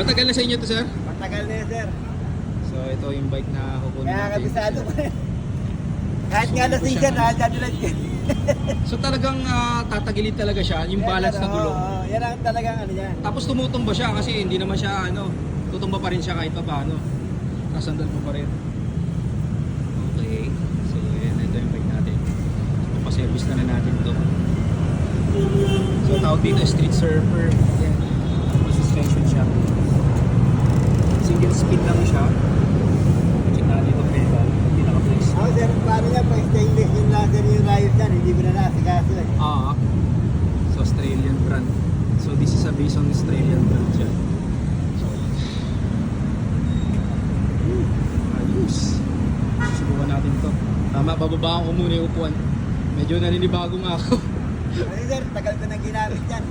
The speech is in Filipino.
Matagal na sa inyo to, sir? Matagal na yun, sir. So ito yung bike na kukunin Kaya natin. kabisado ko. Kahit nga lasing siya, nakadadulad ka. So talagang tatagilid talaga siya, yung balance na gulong. Oo, yan ang talagang ano yan. Tapos tumutumba siya kasi hindi naman siya tutumba pa rin siya kahit pa paano. Nasandal mo pa rin. Okay. So yan, ito yung bike natin. Papaservice na natin ito. So tawag dito street surfer. Yan. May suspension siya. Single speed lang siya. Check natin itong pedal. Hindi naka-flex. Ako, sir, paano niya pag stainless yung laser yung rayos yan, hindi mo na naasikaso eh. So Australian brand. So this is a based on Australian brand siya. So ayos. Subukan natin to. Tama, bababaan ko muna yung upuan. Medyo naninibago nga ako. Kasi sir, tagal ko nang ginamit yan.